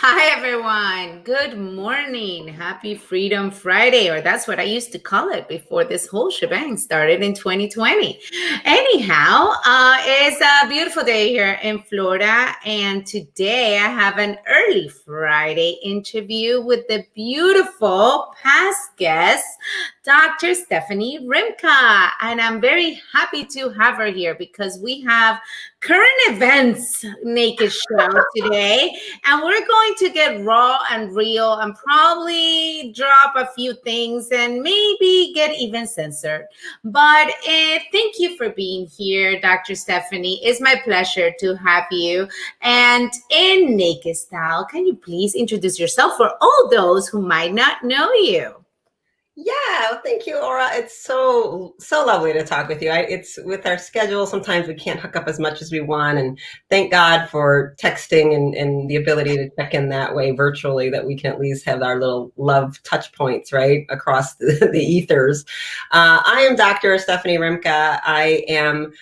Hi, everyone. Good morning. Happy Freedom Friday, or that's what I used to call it before this whole shebang started in 2020. Anyhow, it's a beautiful day here in Florida, and today I have an early Friday interview with the beautiful past guest, Dr. Stephanie Rimka. And I'm very happy to have her here because we have current events naked show today, and we're going to get raw and real and probably drop a few things and maybe get even censored. But thank you for being here, Dr. Stephanie. It's my pleasure to have you. And in naked style, can you please introduce yourself for all those who might not know you? Yeah, well, thank you, Aura. It's so lovely to talk with you. It's with our schedule, sometimes we can't hook up as much as we want, and thank God for texting and the ability to check in that way virtually, that we can at least have our little love touch points, right, across the ethers. I am Dr. Stephanie Rimka. I am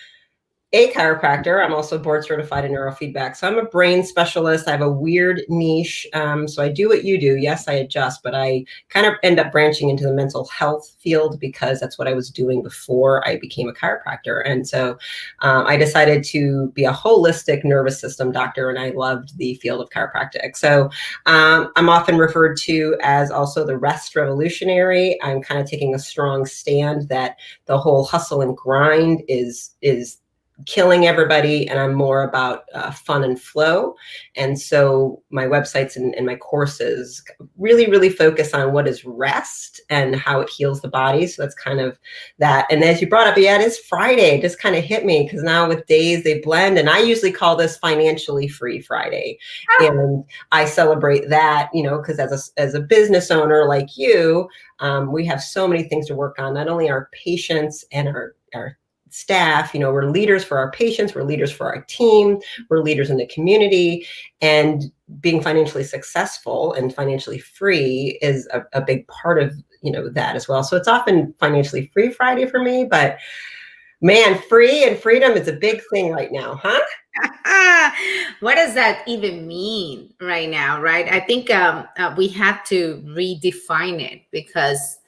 a chiropractor. I'm also board certified in neurofeedback. So I'm a brain specialist. I have a weird niche. So I do what you do. Yes, I adjust, but I kind of end up branching into the mental health field because that's what I was doing before I became a chiropractor. And so I decided to be a holistic nervous system doctor, and I loved the field of chiropractic. So I'm often referred to as also the rest revolutionary. I'm kind of taking a strong stand that the whole hustle and grind is killing everybody, and I'm more about fun and flow. And so my websites and my courses really focus on what is rest and how it heals the body. So that's kind of that. And as you brought up, yeah, it is Friday. It just kind of hit me because now with days they blend, and I usually call this financially free Friday. And I celebrate that, because as a business owner like you, we have so many things to work on, not only our patients and our staff. We're leaders for our patients, we're leaders for our team, we're leaders in the community, and being financially successful and financially free is a big part of that as well. So it's often financially free Friday for me, but man, free and freedom is a big thing right now, huh? What does that even mean right now, right? I think we have to redefine it because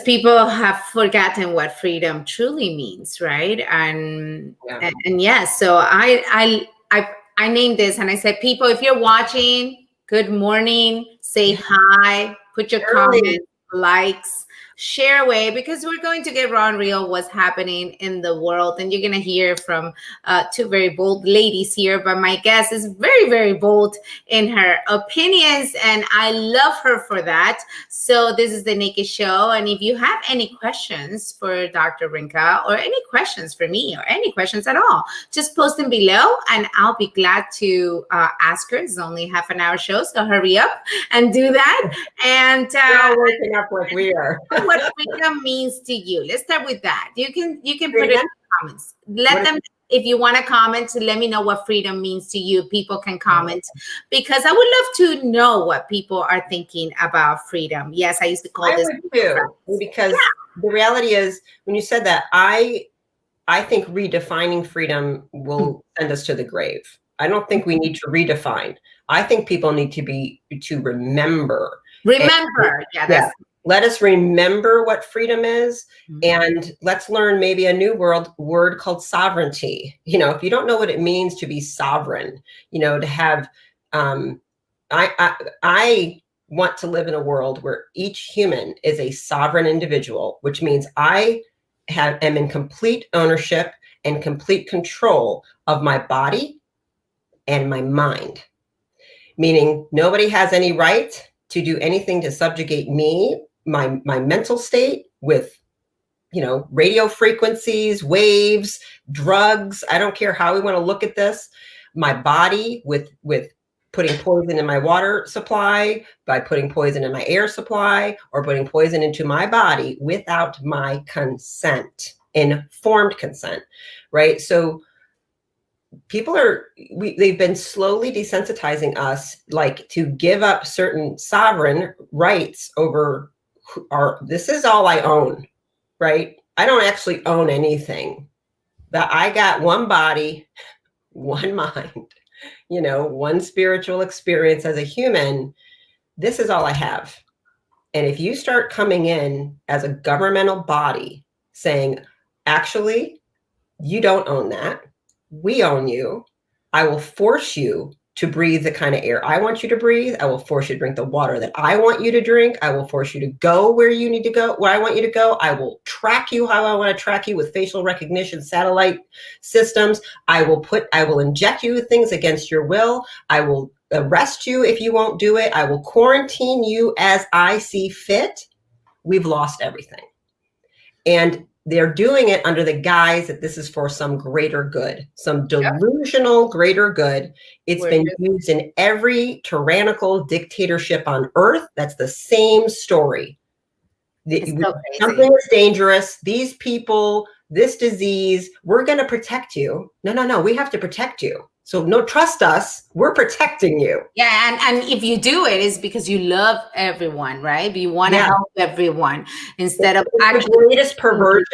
people have forgotten what freedom truly means, right? Yeah. And yes, so I named this, and I said, people, if you're watching, good morning, say hi, put your comments, likes, share away, because we're going to get raw and real what's happening in the world. And you're going to hear from two very bold ladies here, but my guest is very bold in her opinions, and I love her for that. So this is the Naked Show, and if you have any questions for Dr. Rinka, or any questions for me, or any questions at all, just post them below and I'll be glad to ask her. It's only half an hour show, so hurry up and do that. And working up like we are. what freedom means to you. Let's start with that. You can put it in the comments. Let them, if you want to comment, to let me know what freedom means to you. People can comment, because I would love to know what people are thinking about freedom. Yes, I used to call this too, because the reality is, when you said that, I think redefining freedom will send us to the grave. I don't think we need to redefine. I think people need to remember. Let us remember what freedom is, and let's learn maybe a new word called sovereignty. If you don't know what it means to be sovereign, to have, I want to live in a world where each human is a sovereign individual, which means I am in complete ownership and complete control of my body and my mind, meaning nobody has any right to do anything to subjugate me, my mental state, with radio frequencies, waves, drugs. I don't care how we want to look at this. My body with putting poison in my water supply, by putting poison in my air supply, or putting poison into my body without my consent, informed consent, right? So people they've been slowly desensitizing us, like, to give up certain sovereign rights over this is all I own, right? I don't actually own anything. That I got one body, one mind, one spiritual experience as a human. This is all I have. And if you start coming in as a governmental body saying, actually, you don't own that, we own you, I will force you to breathe the kind of air I want you to breathe. I will force you to drink the water that I want you to drink. I will force you to go where you need to go, where I want you to go. I will track you how I want to track you with facial recognition satellite systems. I will inject you with things against your will. I will arrest you if you won't do it. I will quarantine you as I see fit. We've lost everything. And they're doing it under the guise that this is for some greater good, some delusional greater good. It's been used in every tyrannical dictatorship on earth. That's the same story. Something is dangerous. These people, this disease, we're going to protect you. No. We have to protect you. So no, trust us. We're protecting you. Yeah, and if you do it, it's because you love everyone, right? You want to help everyone instead of the greatest perversion.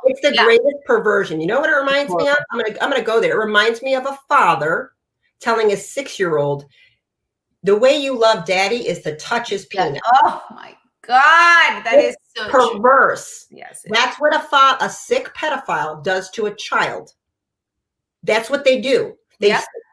It's the greatest perversion. You know what it reminds me of? I'm gonna go there. It reminds me of a father telling his 6-year-old, the way you love daddy is to touch his penis. Oh my God, that is so perverse. True. Yes, that's what a sick pedophile does to a child. That's what they do.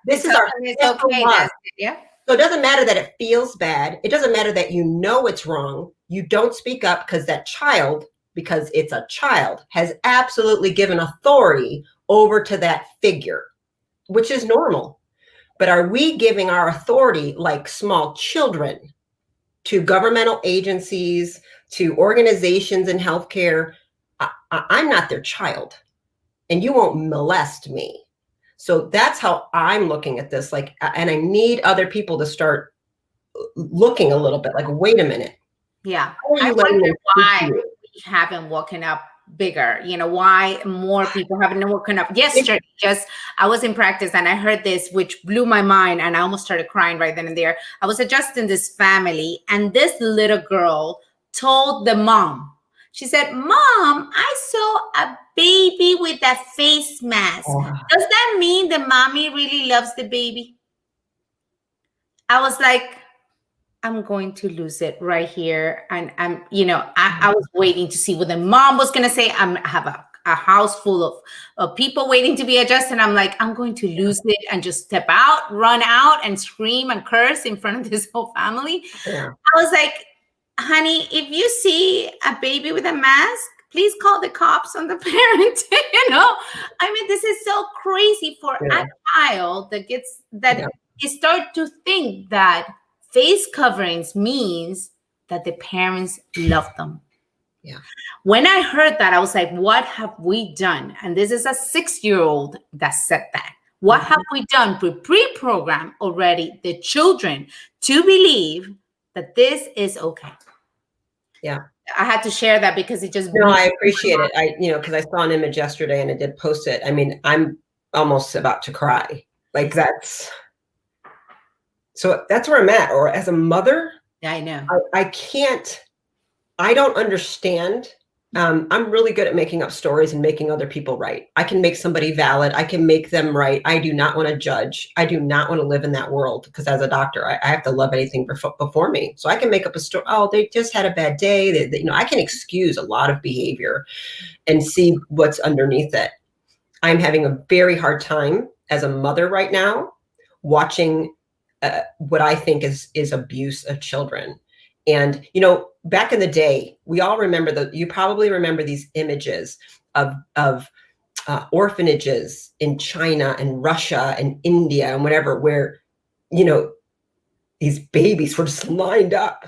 This is our love. Yeah. So it doesn't matter that it feels bad. It doesn't matter that you know it's wrong. You don't speak up because that child, because it's a child, has absolutely given authority over to that figure, which is normal. But are we giving our authority like small children to governmental agencies, to organizations in healthcare? I'm not their child, and you won't molest me. So that's how I'm looking at this. Like, and I need other people to start looking a little bit like, wait a minute. Yeah. I wonder why we haven't woken up bigger, why more people haven't woken up. Yesterday, I was in practice and I heard this, which blew my mind. And I almost started crying right then and there. I was adjusting this family and this little girl told the mom, she said, Mom, I saw a baby with a face mask. Does that mean the mommy really loves the baby? I was like, I'm going to lose it right here. And I was waiting to see what the mom was going to say. I have a house full of people waiting to be adjusted. I'm like, I'm going to lose it and just step out, run out and scream and curse in front of this whole family. Yeah. I was like, honey, if you see a baby with a mask, please call the cops on the parent. I mean, this is so crazy for a child that start to think that face coverings means that the parents love them. Yeah. When I heard that, I was like, what have we done? And this is a 6-year-old that said that. What have we done to pre-program already the children to believe that this is okay? Yeah. I had to share that because it just... No, I appreciate it. Because I saw an image yesterday and I did post it. I mean, I'm almost about to cry. Like so that's where I'm at. Or as a mother, yeah, I know. I don't understand. I'm really good at making up stories and making other people right. I can make somebody valid. I can make them right. I do not want to judge. I do not want to live in that world because as a doctor, I have to love anything before me. So I can make up a story. Oh, they just had a bad day. I can excuse a lot of behavior and see what's underneath it. I'm having a very hard time as a mother right now, watching what I think is abuse of children. And, back in the day, we all remember you probably remember these images of orphanages in China and Russia and India and whatever, where, these babies were just lined up.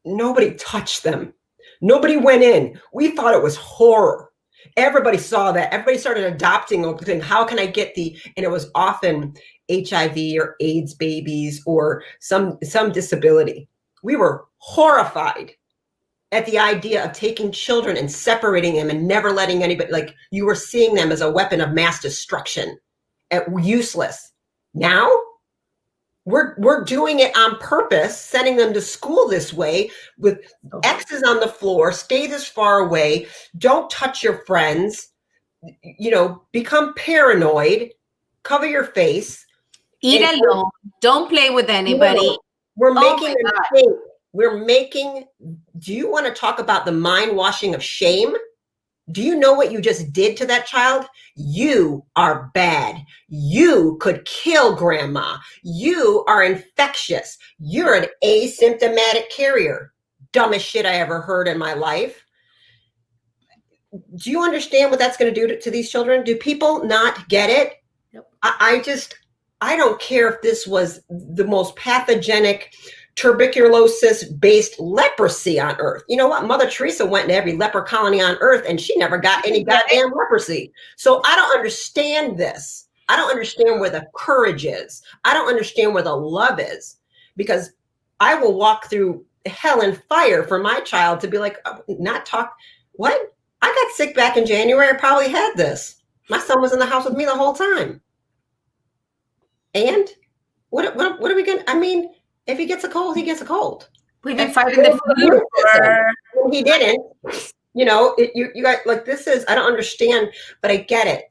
Nobody touched them. Nobody went in. We thought it was horror. Everybody saw that. Everybody started adopting, how can I get and it was often HIV or AIDS babies or some disability. We were horrified at the idea of taking children and separating them and never letting anybody, like you were seeing them as a weapon of mass destruction, useless. Now we're doing it on purpose, sending them to school this way with X's on the floor, stay this far away, don't touch your friends, become paranoid, cover your face. Eat And alone. Don't play with anybody. we're Oh making my them God. think. Do you want to talk about the mind washing of shame? Do you know what you just did to that child? You are bad. You could kill grandma. You are infectious. You're an asymptomatic carrier. Dumbest shit I ever heard in my life. Do you understand what that's going to do to these children? Do people not get it? Yep. I don't care if this was the most pathogenic tuberculosis based leprosy on earth. You know what? Mother Teresa went to every leper colony on earth and she never got any goddamn leprosy. So I don't understand this. I don't understand where the courage is. I don't understand where the love is, because I will walk through hell and fire for my child to be like, not talk. What? I got sick back in January. I probably had this. My son was in the house with me the whole time. And what are we going to, I mean, if he gets a cold, he gets a cold. We've been fighting the flu for... He didn't, you know, you got like, this is, I don't understand, but I get it.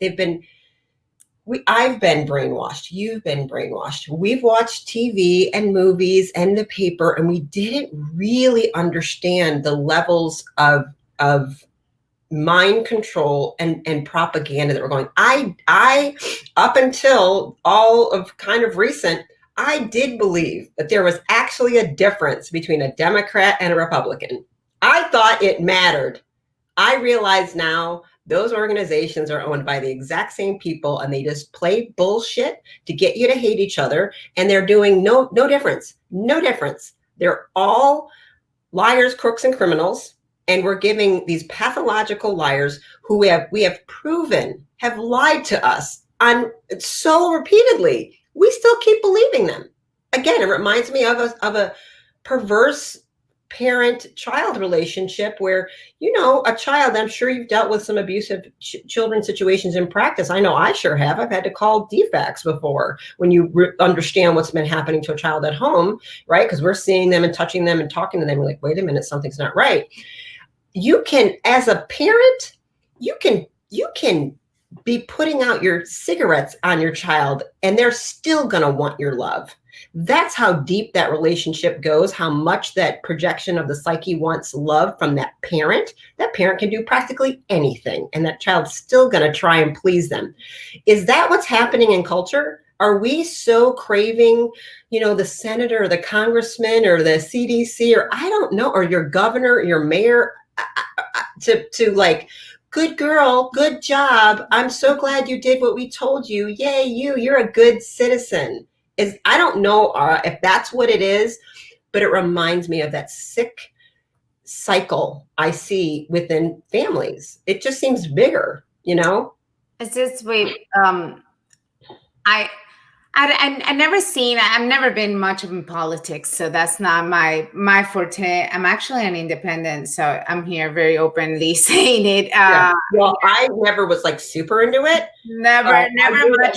I've been brainwashed. You've been brainwashed. We've watched TV and movies and the paper, and we didn't really understand the levels of mind control and propaganda that we're going. I up until all of kind of recent, I did believe that there was actually a difference between a Democrat and a Republican. I thought it mattered. I realize now those organizations are owned by the exact same people, and they just play bullshit to get you to hate each other. And they're doing no difference. No difference. They're all liars, crooks, and criminals. And we're giving these pathological liars who we have proven have lied to us on so repeatedly. We still keep believing them. Again, it reminds me of a perverse parent-child relationship where, you know, a child, I'm sure you've dealt with some abusive children situations in practice. I know I sure have. I've had to call DFACS before when you understand what's been happening to a child at home, right? Because we're seeing them and touching them and talking to them. We're like, wait a minute, something's not right. You can, as a parent, you can be putting out your cigarettes on your child and they're still going to want your love. That's how deep that relationship goes, how much that projection of the psyche wants love from that parent. That parent can do practically anything, and that child's still going to try and please them. Is that what's happening in culture? Are we so craving, you know, the senator or the congressman or the CDC or I don't know, or your governor, or your mayor to like, good girl, good job. I'm so glad you did what we told you. Yay, you're a good citizen. I don't know if that's what it is, but it reminds me of that sick cycle I see within families. It just seems bigger, you know? It's just, wait, I've never been much in politics, so that's not my forte. I'm actually an independent, so I'm here very openly saying it. Yeah. Well, I never was like super into it. Never much.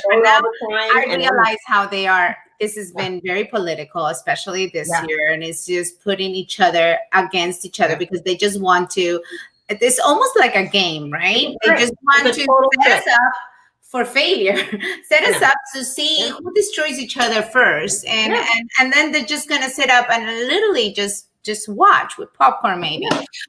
But now I and realize how they are. This has been very political, especially this year, and it's just putting each other against each other because they just want to. It's almost like a game, right? They just want to set us up for failure, set us up to see who destroys each other first, and then they're just gonna sit up and literally just watch with popcorn, maybe.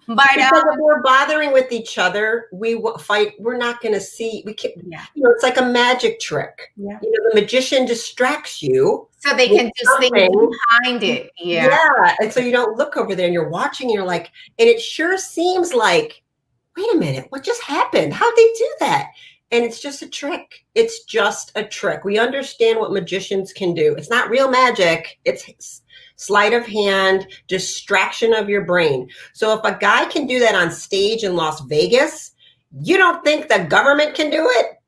But because if we're bothering with each other, we fight. We're not going to see. We can't. You know, it's like a magic trick. Yeah. You know, the magician distracts you, so they can just think behind it. Yeah. And so you don't look over there, and you're watching, and you're like, and it sure seems like, wait a minute, what just happened? How'd they do that? And it's just a trick. It's just a trick. We understand what magicians can do. It's not real magic. It's sleight of hand, distraction of your brain. So if a guy can do that on stage in Las Vegas, you don't think the government can do it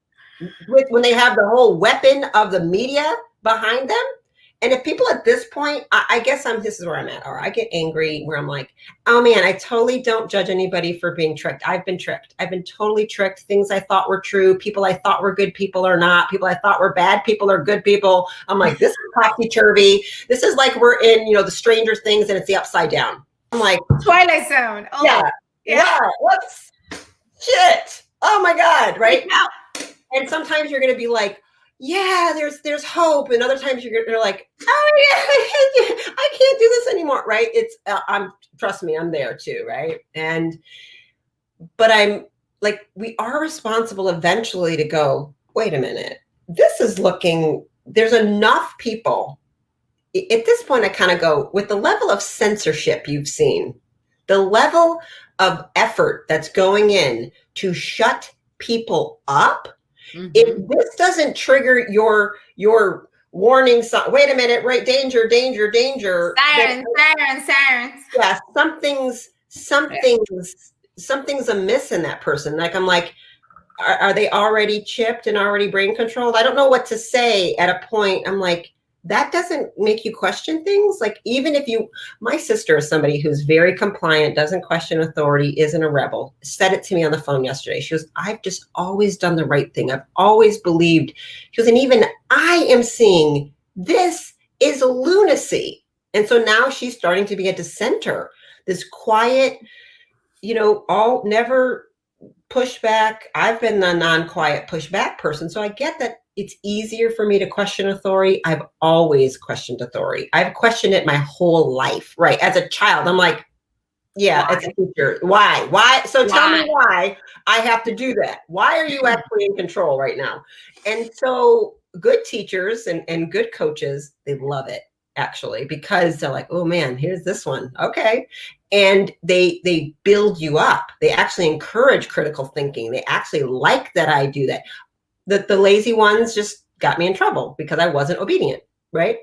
when they have the whole weapon of the media behind them? And if people at this point, I guess this is where I'm at, or I get angry where I'm like, oh man, I totally don't judge anybody for being tricked. I've been tricked. I've been totally tricked. Things I thought were true. People I thought were good people are not. People I thought were bad people are good people. I'm like, this is topsy-turvy. This is like we're in, you know, the Stranger Things and it's the upside down. I'm like, Twilight Zone. Oh, yeah. Wow, what's shit? Oh my God, right? And sometimes you're going to be like, yeah, there's hope, and other times you're like, oh yeah, I can't do this anymore, right? It's I'm trust me, I'm there too, right? But I'm like, we are responsible eventually to go, wait a minute, this is looking, there's enough people. At this point, I kind of go, with the level of censorship you've seen, the level of effort that's going in to shut people up, if this doesn't trigger your warning sign, wait a minute, right, danger, danger, danger. Sirens, sirens, sirens. Yeah, something's amiss in that person. Like, I'm like, are they already chipped and already brain controlled? I don't know what to say at a point. I'm like, that doesn't make you question things. Like, even if you, my sister is somebody who's very compliant, doesn't question authority, isn't a rebel, said it to me on the phone yesterday. She goes, I've just always done the right thing. I've always believed. She goes, and even I am seeing this is lunacy. And so now she's starting to be a dissenter, this quiet, all never pushback. I've been the non-quiet pushback person. So I get that it's easier for me to question authority. I've always questioned authority. I've questioned it my whole life, right? As a child, I'm like, yeah, it's a teacher. Why? So tell me why I have to do that. Why are you actually in control right now? And so good teachers and good coaches, they love it, actually, because they're like, oh man, here's this one. Okay. And they build you up. They actually encourage critical thinking. They actually like that I do that. The lazy ones just got me in trouble because I wasn't obedient, right?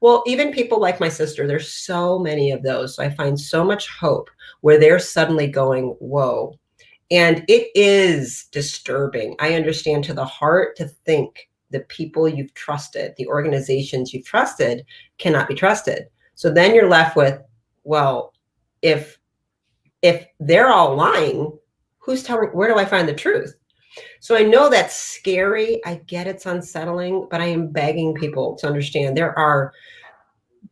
Well, even people like my sister, there's so many of those. So I find so much hope where they're suddenly going, whoa. And it is disturbing. I understand to the heart to think the people you've trusted, the organizations you've trusted cannot be trusted. So then you're left with, well, if they're all lying, who's telling, where do I find the truth? So I know that's scary. I get it's unsettling, but I am begging people to understand there are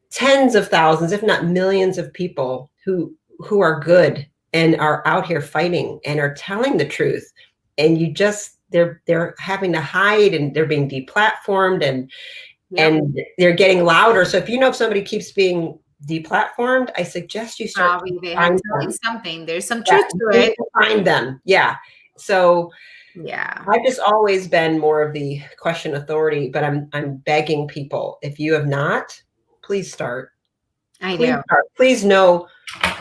tens of thousands, if not millions of people who are good and are out here fighting and are telling the truth. And you just, they're having to hide, and they're being deplatformed, and they're getting louder. So if if somebody keeps being deplatformed, I suggest you start probably they have telling something. There's some truth to you it. find them. Yeah. So yeah, I've just always been more of the question authority, but I'm begging people, if you have not, please start. Please know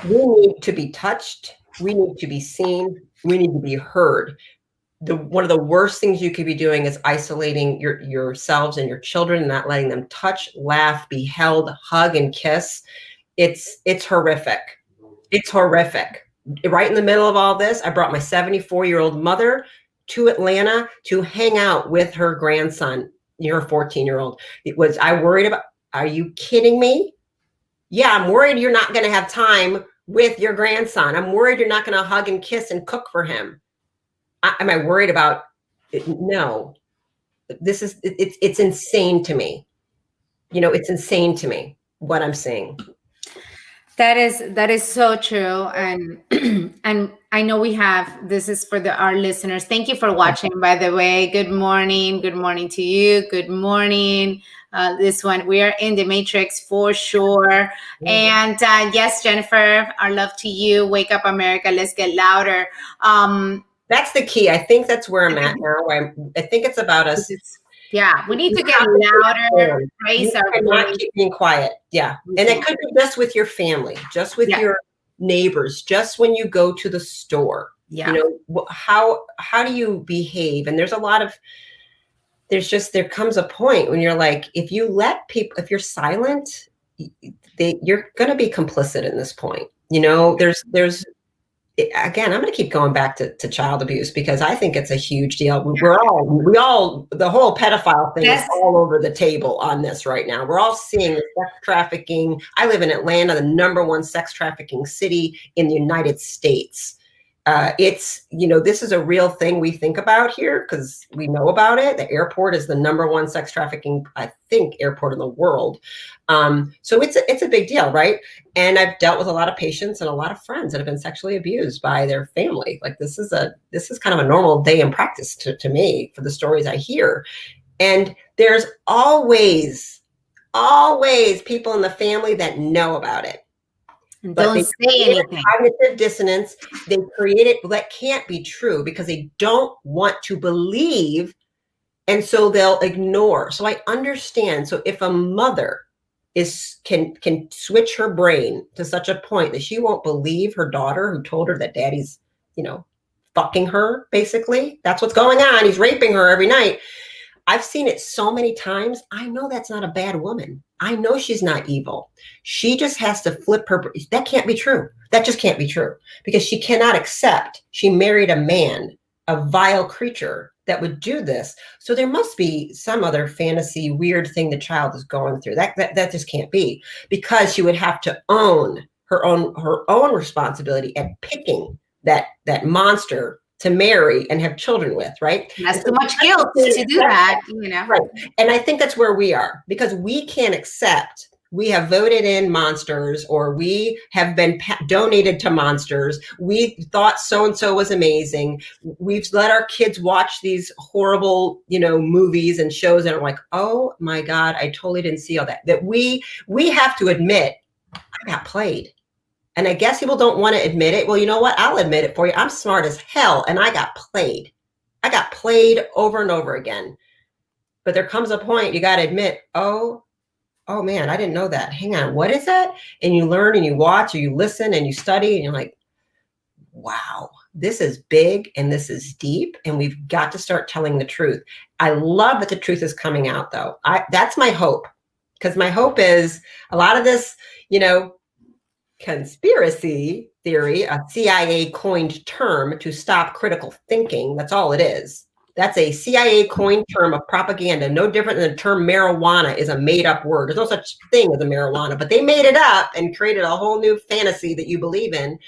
we need to be touched. We need to be seen. We need to be heard. One of the worst things you could be doing is isolating yourselves and your children and not letting them touch, laugh, be held, hug, and kiss. It's horrific. It's horrific. Right in the middle of all this, I brought my 74-year-old mother to Atlanta to hang out with her grandson, her 14-year-old. I worried about, are you kidding me? Yeah, I'm worried you're not going to have time with your grandson. I'm worried you're not going to hug and kiss and cook for him. Am I worried about it? No. It's insane to me. It's insane to me what I'm seeing. That is so true. And and I know this is for our listeners. Thank you for watching, by the way. Good morning to you. Good morning. This one, we are in the matrix for sure. And yes, Jennifer, our love to you. Wake up, America. Let's get louder. That's the key. I think that's where I'm at now. I think it's about us. Yeah, we need to get louder. Raise our voice. Keep being quiet. Yeah, and it could be just with your family, just with your neighbors, just when you go to the store. Yeah, how do you behave? And there's a lot of. There comes a point when you're like, if you let people, if you're silent, you're going to be complicit in this point. There's. Again, I'm going to keep going back to child abuse because I think it's a huge deal. The whole pedophile thing is all over the table on this right now. We're all seeing sex trafficking. I live in Atlanta, the #1 sex trafficking city in the United States. This is a real thing we think about here because we know about it. The airport is the #1 sex trafficking, I think, airport in the world. So it's a big deal, right? And I've dealt with a lot of patients and a lot of friends that have been sexually abused by their family. Like this is kind of a normal day in practice to me for the stories I hear. And there's always people in the family that know about it. And But don't they say create anything. a cognitive dissonance. They create it. Well, that can't be true because they don't want to believe. And so they'll ignore. So I understand. So if a mother can switch her brain to such a point that she won't believe her daughter who told her that daddy's, fucking her, basically. That's what's going on. He's raping her every night. I've seen it so many times. I know that's not a bad woman. I know she's not evil. She just has to flip her. That can't be true. That just can't be true because she cannot accept she married a man, a vile creature that would do this. So there must be some other fantasy, weird thing the child is going through. That just can't be because she would have to own her own responsibility at picking that monster to marry and have children with, right? That's too much guilt to do that, Right. And I think that's where we are because we can't accept we have voted in monsters or we have been donated to monsters. We thought so-and-so was amazing. We've let our kids watch these horrible, movies and shows and are like, oh my God, I totally didn't see all that. That we have to admit, I got played. And I guess people don't want to admit it. Well, you know what? I'll admit it for you. I'm smart as hell and I got played. I got played over and over again. But there comes a point you got to admit, oh man, I didn't know that. Hang on, what is that? And you learn and you watch or you listen and you study and you're like, wow, this is big and this is deep and we've got to start telling the truth. I love that the truth is coming out though. That's my hope because my hope is a lot of this, conspiracy theory, a CIA coined term to stop critical thinking. That's all it is. That's a CIA coined term of propaganda, no different than the term marijuana is a made up word. There's no such thing as a marijuana, but they made it up and created a whole new fantasy that you believe in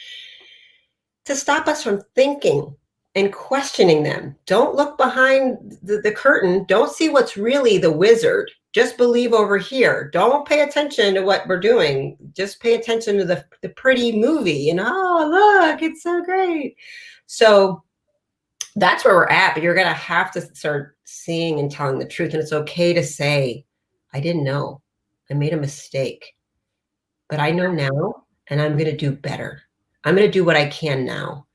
to stop us from thinking and questioning them. Don't look behind the curtain. Don't see what's really the wizard. Just believe over here. Don't pay attention to what we're doing. Just pay attention to the pretty movie and oh, look, it's so great. So that's where we're at, but you're going to have to start seeing and telling the truth. And it's okay to say, I didn't know. I made a mistake, but I know now and I'm going to do better. I'm going to do what I can now.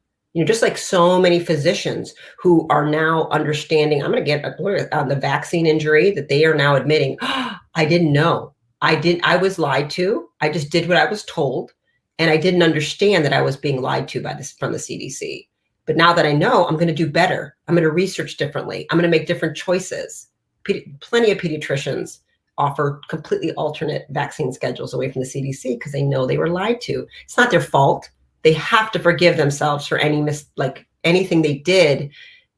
Just like so many physicians who are now understanding, I'm going to get on the vaccine injury that they are now admitting, I didn't know. I was lied to. I just did what I was told. And I didn't understand that I was being lied to from the CDC. But now that I know, I'm going to do better. I'm going to research differently. I'm going to make different choices. Plenty of pediatricians offer completely alternate vaccine schedules away from the CDC because they know they were lied to. It's not their fault. They have to forgive themselves for anything they did,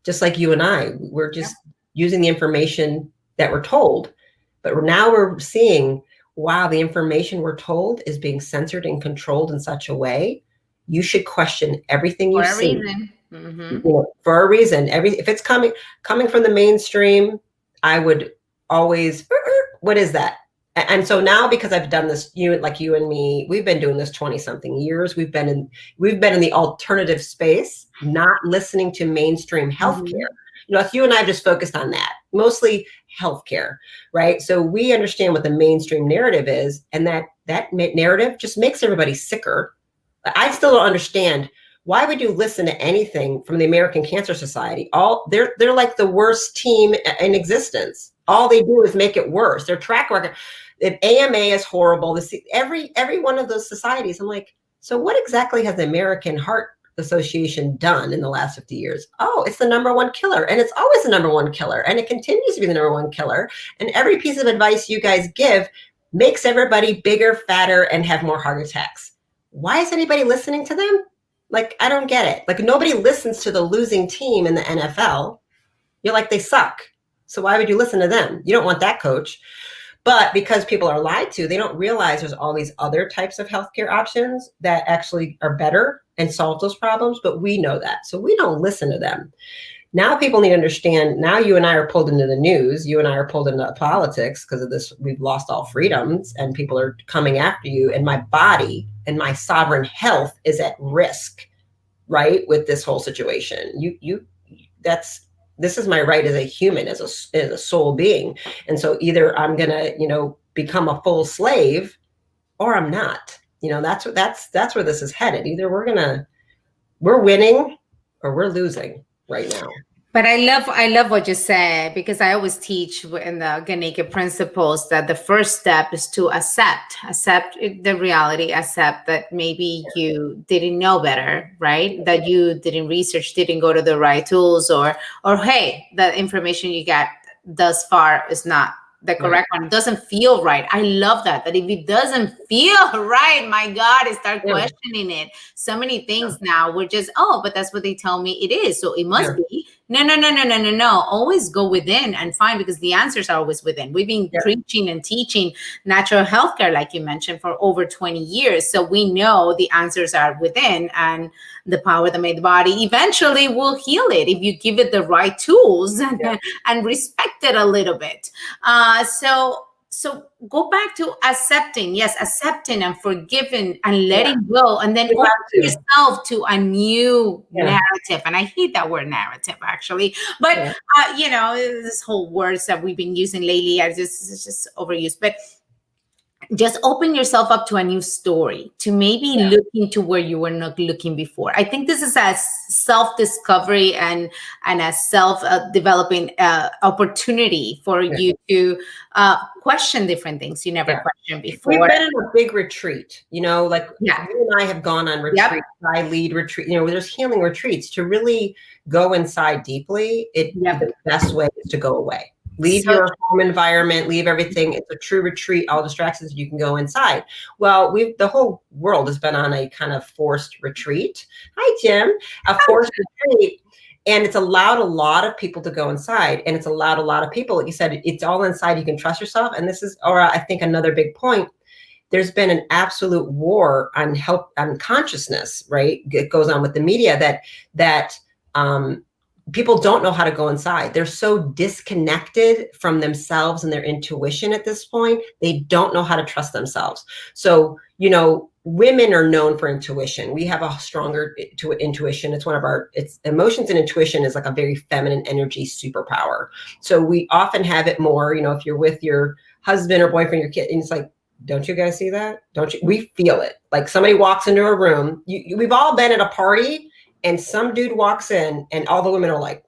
just like you and I. We're just using the information that we're told. But now we're seeing, wow, the information we're told is being censored and controlled in such a way. You should question everything you see. For a reason. Mm-hmm. For a reason. If it's coming from the mainstream, I would always, what is that? And so now, because I've done this, you and me, we've been doing this 20-something years. We've been in the alternative space, not listening to mainstream healthcare. Mm-hmm. You and I have just focused on that, mostly healthcare, right? So we understand what the mainstream narrative is, and that narrative just makes everybody sicker. I still don't understand. Why would you listen to anything from the American Cancer Society? They're like the worst team in existence. All they do is make it worse. Their track record, the AMA is horrible. Every one of those societies, I'm like, so what exactly has the American Heart Association done in the last 50 years? Oh, it's the number one killer. And it's always the number one killer. And it continues to be the number one killer. And every piece of advice you guys give makes everybody bigger, fatter, and have more heart attacks. Why is anybody listening to them? Like, I don't get it. Like, nobody listens to the losing team in the NFL. You're like, they suck. So why would you listen to them? You don't want that coach. But because people are lied to, they don't realize there's all these other types of healthcare options that actually are better and solve those problems. But we know that. So we don't listen to them. Now people need to understand, now you and I are pulled into the news. You and I are pulled into politics because of this. We've lost all freedoms and people are coming after you. And my body and my sovereign health is at risk, right? With this whole situation. This is my right as a human, as a soul being. And so either I'm going to, become a full slave or I'm not. That's where this is headed. Either we're winning or we're losing right now. But I love what you said, because I always teach in the Ganeke principles that the first step is to accept the reality, accept that maybe you didn't know better, right? That you didn't research, didn't go to the right tools, or hey, the information you got thus far is not the correct one. It doesn't feel right. I love that if it doesn't feel right, my God, start questioning it. So many things now we're just, but that's what they tell me it is, so it must be. No. Always go within and find, because the answers are always within. We've been preaching and teaching natural healthcare, like you mentioned, for over 20 years. So we know the answers are within, and the power that made the body eventually will heal it if you give it the right tools and respect it a little bit. So go back to accepting and forgiving and letting go, and then open yourself to a new narrative. And I hate that word narrative, actually, but this whole words that we've been using lately, it's just overused. But just open yourself up to a new story, to maybe look into where you were not looking before. I think this is a self-discovery and a self-developing opportunity for you to question different things you never questioned before. We've been in a big retreat, like you and I have gone on retreats. I lead retreat, there's healing retreats. To really go inside deeply, the best way is to go away. Leave your home environment, leave everything. It's a true retreat, all distractions, you can go inside. Well, the whole world has been on a kind of forced retreat. Hi, Jim. A forced retreat. And it's allowed a lot of people to go inside. And it's allowed a lot of people, like you said, it's all inside. You can trust yourself. And this is, or I think another big point, there's been an absolute war on consciousness, right? It goes on with the media that people don't know how to go inside. They're so disconnected from themselves and their intuition at this point. They don't know how to trust themselves. So, women are known for intuition. We have a stronger intuition. It's it's emotions, and intuition is like a very feminine energy superpower. So we often have it more, if you're with your husband or boyfriend, your kid, and it's like, don't you guys see that? Don't you? We feel it. Like somebody walks into a room. We've all been at a party, and some dude walks in and all the women are like,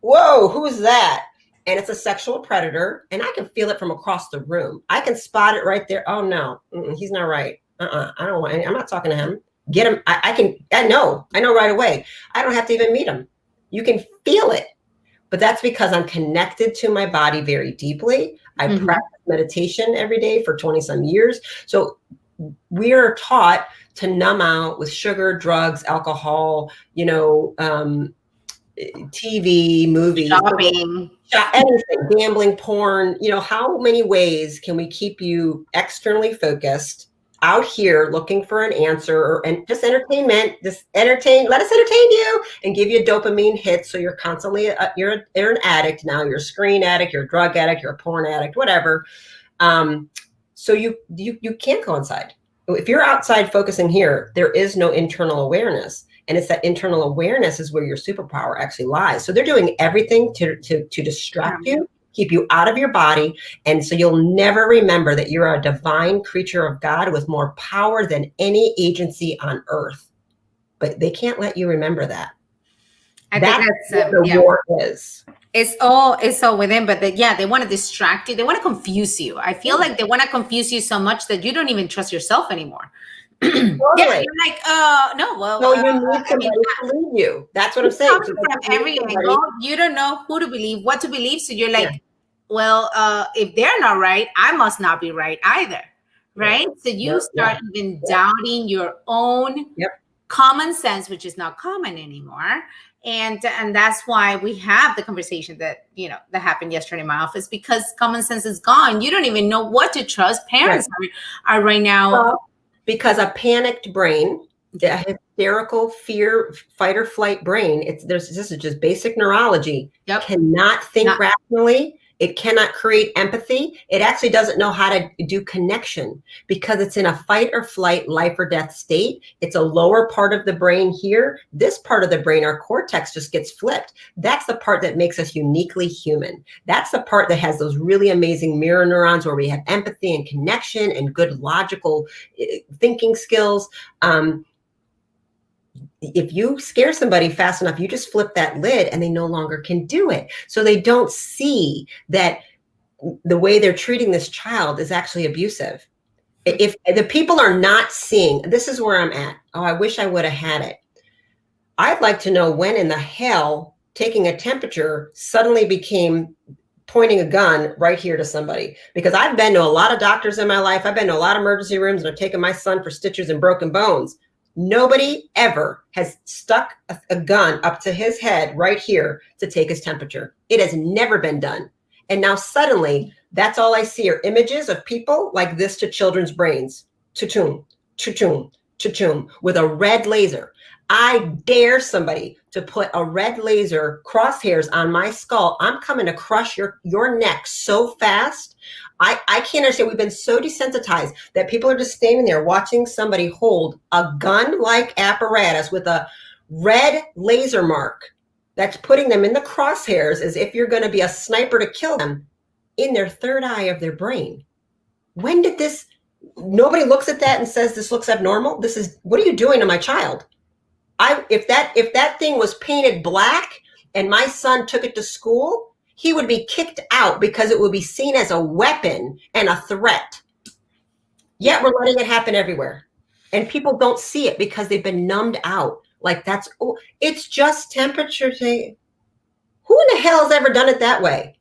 whoa, who's that? And it's a sexual predator. And I can feel it from across the room. I can spot it right there. Oh no, he's not right. I don't want any, I'm not talking to him. Get him. I know right away. I don't have to even meet him. You can feel it. But that's because I'm connected to my body very deeply. I practice meditation every day for 20 some years. So we are taught to numb out with sugar, drugs, alcohol, TV, movies, shopping, anything, gambling, porn. How many ways can we keep you externally focused out here looking for an answer and just entertainment? Let us entertain you and give you dopamine hits. So you're constantly, you're an addict now. You're a screen addict, you're a drug addict, you're a porn addict, whatever. So you can't go inside. If you're outside focusing here, there is no internal awareness. And it's that internal awareness is where your superpower actually lies. So they're doing everything to distract you, keep you out of your body. And so you'll never remember that you're a divine creature of God with more power than any agency on earth. But they can't let you remember that. That's what the war is. It's all within, but they want to distract you. They want to confuse you. I feel like they want to confuse you so much that you don't even trust yourself anymore. Totally. Yeah, you're like, no, well, you need somebody to believe you. That's what I'm saying. From every angle, you don't know who to believe, what to believe. So you're like, well, if they're not right, I must not be right either. Right? So you start even doubting your own common sense, which is not common anymore. And that's why we have the conversation that happened yesterday in my office, because common sense is gone. You don't even know what to trust. Parents are right now. Well, because a panicked brain, a hysterical fear, fight or flight brain, this is just basic neurology, cannot think rationally It cannot create empathy. It actually doesn't know how to do connection because it's in a fight or flight, life or death state. It's a lower part of the brain here. This part of the brain, our cortex, just gets flipped. That's the part that makes us uniquely human. That's the part that has those really amazing mirror neurons where we have empathy and connection and good logical thinking skills. If you scare somebody fast enough, you just flip that lid and they no longer can do it. So they don't see that the way they're treating this child is actually abusive. If the people are not seeing, this is where I'm at. Oh, I wish I would have had it. I'd like to know when in the hell taking a temperature suddenly became pointing a gun right here to somebody, because I've been to a lot of doctors in my life. I've been to a lot of emergency rooms and I've taken my son for stitches and broken bones. Nobody ever has stuck a gun up to his head right here to take his temperature. It has never been done. And now suddenly, that's all I see are images of people like this to children's brains. Cha-choom, cha-choom, cha-choom, with a red laser. I dare somebody to put a red laser crosshairs on my skull. I'm coming to crush your neck so fast. I can't understand. We've been so desensitized that people are just standing there watching somebody hold a gun-like apparatus with a red laser mark that's putting them in the crosshairs as if you're going to be a sniper to kill them in their third eye of their brain. When did this? Nobody looks at that and says this looks abnormal. This is, what are you doing to my child? If that thing was painted black and my son took it to school, he would be kicked out because it would be seen as a weapon and a threat. Yet we're letting it happen everywhere. And people don't see it because they've been numbed out. Like it's just temperature change. Who in the hell has ever done it that way?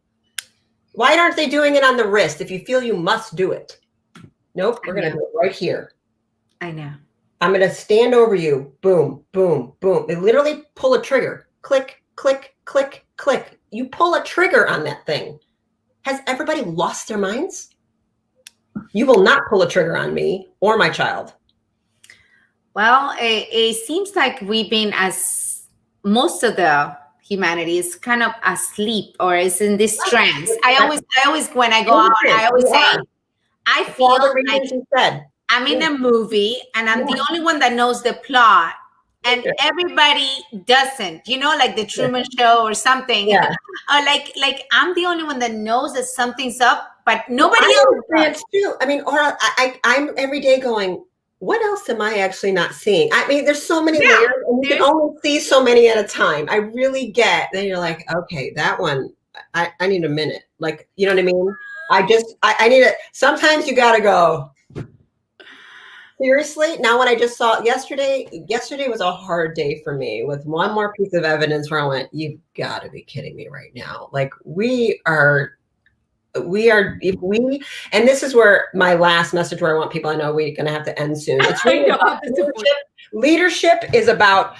Why aren't they doing it on the wrist if you feel you must do it? Nope, we're going to do it right here. I know. I'm going to stand over you. Boom, boom, boom. They literally pull a trigger. Click, click, click, click. You pull a trigger on that thing. Has everybody lost their minds? You will not pull a trigger on me or my child. Well, it seems like we've been, as most of the humanity is kind of asleep or is in this trance. I always when I go out, I always say, I feel like I'm in a movie and I'm the only one that knows the plot. And everybody doesn't, like the Truman Show or something. Yeah. Or like I'm the only one that knows that something's up, but nobody else. Too. I mean, Aura, I'm every day going, what else am I actually not seeing? I mean, there's so many layers, and you can only see so many at a time. I really get. Then you're like, okay, that one, I need a minute. Like, you know what I mean? I need it. Sometimes you got to go. Seriously? Now what I just saw yesterday was a hard day for me with one more piece of evidence where I went, you've got to be kidding me right now. Like and this is where my last message where I want people, I know we're going to have to end soon. It's really leadership is about,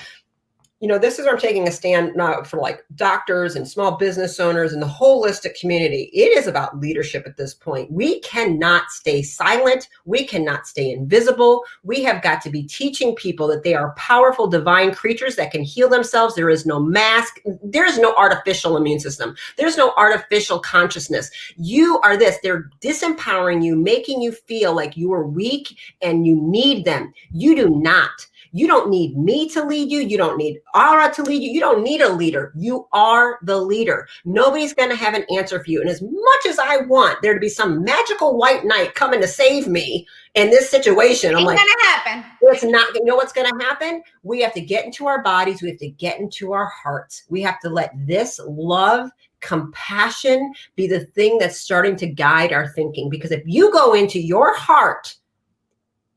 this is where I'm taking a stand now for like doctors and small business owners and the holistic community. It is about leadership at this point. We cannot stay silent. We cannot stay invisible. We have got to be teaching people that they are powerful, divine creatures that can heal themselves. There is no mask. There is no artificial immune system. There's no artificial consciousness. You are this. They're disempowering you, making you feel like you are weak and you need them. You do not. You don't need me to lead you. You don't need Aura to lead you. You don't need a leader. You are the leader. Nobody's going to have an answer for you. And as much as I want there to be some magical white knight coming to save me in this situation, I'm like, it's going to happen. It's not. You know what's going to happen? We have to get into our bodies. We have to get into our hearts. We have to let this love, compassion be the thing that's starting to guide our thinking. Because if you go into your heart,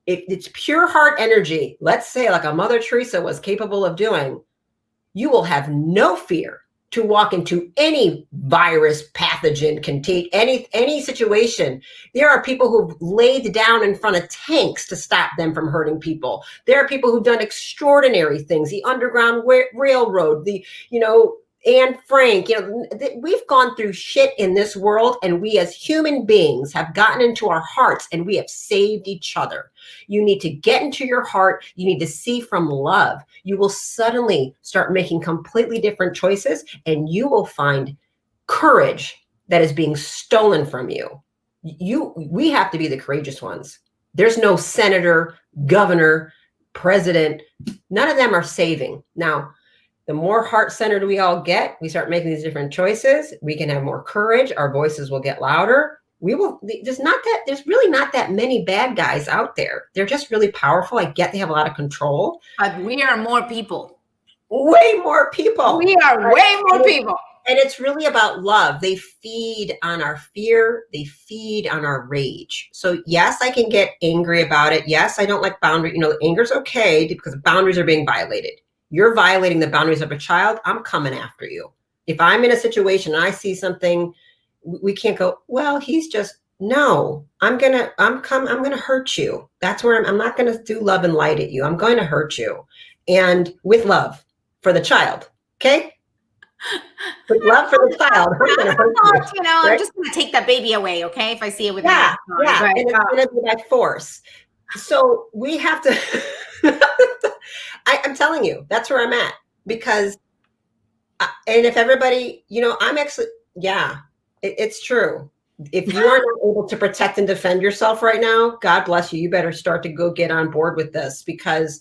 if it's pure heart energy, let's say like a Mother Teresa was capable of doing, you will have no fear to walk into any virus, pathogen, contain any situation. There are people who've laid down in front of tanks to stop them from hurting people. There are people who've done extraordinary things. The Underground Railroad, Anne Frank, we've gone through shit in this world, and we as human beings have gotten into our hearts and we have saved each other. You need to get into your heart. You need to see from love. You will suddenly start making completely different choices, and you will find courage that is being stolen from you. We have to be the courageous ones. There's no senator, governor, president. None of them are saving. Now, the more heart-centered we all get, we start making these different choices, we can have more courage, our voices will get louder. There's really not that many bad guys out there. They're just really powerful. I get they have a lot of control. But we are more people. Way more people. We are way more people. And it's really about love. They feed on our fear. They feed on our rage. So yes, I can get angry about it. Yes, I don't like boundaries. Anger's okay because boundaries are being violated. You're violating the boundaries of a child. I'm coming after you. If I'm in a situation and I see something, we can't go, well, he's just, no, I'm going to hurt you. That's where I'm not going to do love and light at you. I'm going to hurt you. And with love for the child. Okay. With love for the child. I'm just going to take that baby away. Okay. If I see it with and it's going to be by force. So we have to, I'm telling you, that's where I'm at because, and if everybody, I'm actually, it's true. If you are not able to protect and defend yourself right now, God bless you. You better start to go get on board with this because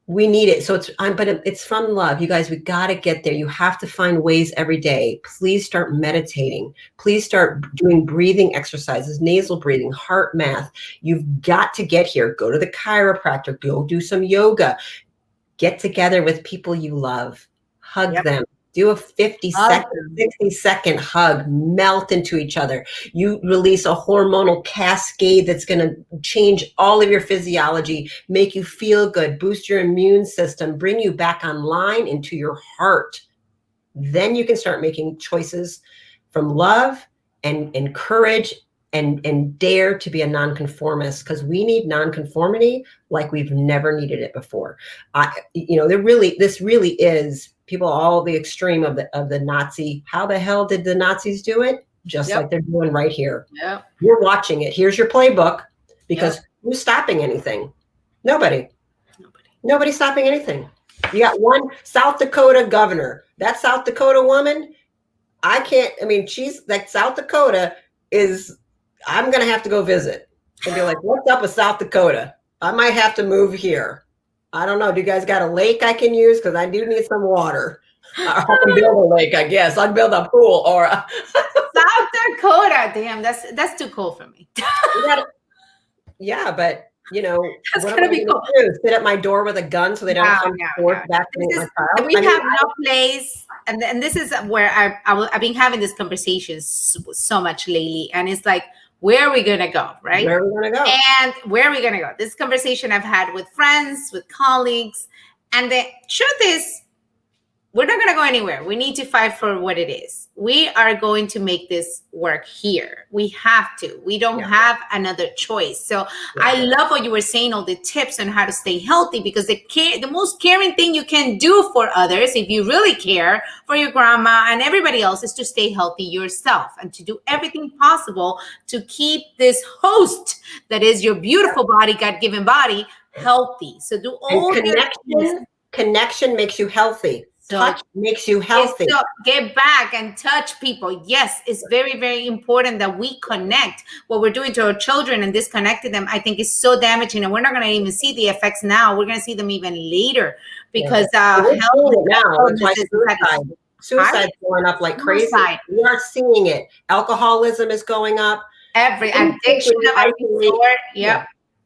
we need it. So but it's from love. You guys, we got to get there. You have to find ways every day. Please start meditating. Please start doing breathing exercises, nasal breathing, heart math. You've got to get here. Go to the chiropractor. Go do some yoga. Get together with people you love. Hug them. Do a 50-second, 60-second hug, melt into each other. You release a hormonal cascade that's going to change all of your physiology, make you feel good, boost your immune system, bring you back online into your heart. Then you can start making choices from love and courage and dare to be a nonconformist because we need nonconformity like we've never needed it before. This really is people all the extreme of the Nazi. How the hell did the Nazis do it? Just like they're doing right here. Yep. You're watching it. Here's your playbook because who's stopping anything? Nobody. Nobody's stopping anything. You got one South Dakota governor. That South Dakota woman, she's like South Dakota is, I'm going to have to go visit and be like, what's up with South Dakota? I might have to move here. I don't know. Do you guys got a lake I can use? Because I do need some water. I can build a lake, I guess. I'd build a pool or South Dakota. Damn, that's too cold for me. But that's gonna be cool. Sit at my door with a gun so they don't come forth back to my child. We have no place, and this is where I've been having these conversations so much lately, and it's like, where are we gonna go, right? Where are we gonna go? And where are we gonna go? This conversation I've had with friends, with colleagues, and the truth is, we're not going to go anywhere. We need to fight for what it is. We are going to make this work here. We have to. We don't have another choice. So I love what you were saying, all the tips on how to stay healthy, because the most caring thing you can do for others, if you really care for your grandma and everybody else, is to stay healthy yourself and to do everything possible to keep this host that is your beautiful body, God-given body, healthy. So do all connection makes you healthy. Touch makes you healthy. So get back and touch people. Yes, it's very, very important that we connect. What we're doing to our children and disconnecting them, I think, is so damaging. And we're not going to even see the effects now. We're going to see them even later because suicide's going up like crazy. We are seeing it. Alcoholism is going up. Every addiction of every sort.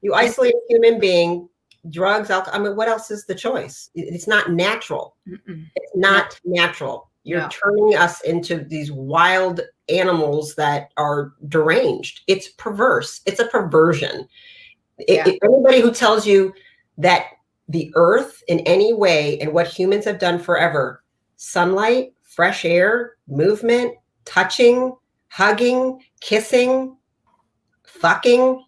You isolate a human being. Drugs, alcohol. What else is the choice? It's not natural. It's not natural. You're turning us into these wild animals that are deranged. It's perverse. It's a perversion. Anybody who tells you that the earth in any way and what humans have done forever, sunlight, fresh air, movement, touching, hugging, kissing, fucking,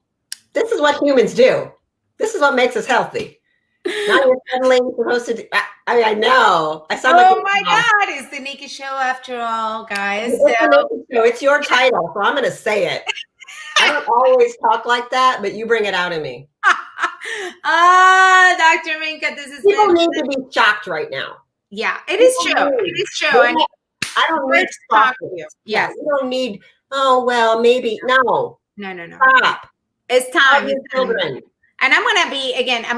this is what humans do. This is what makes us healthy. Now you're suddenly supposed to do, I know. I sound my God, it's the Nikki Show after all, guys. It's your title, so I'm going to say it. I don't always talk like that, but you bring it out in me. Dr. Rimka, this is people need to be shocked right now. Yeah, it is true. It is true. I don't need Let's talk to you. softness. Yeah, Yes. we don't need, oh, well, maybe. No, No, no, no. stop. It's Love time. your It's time. children. And I'm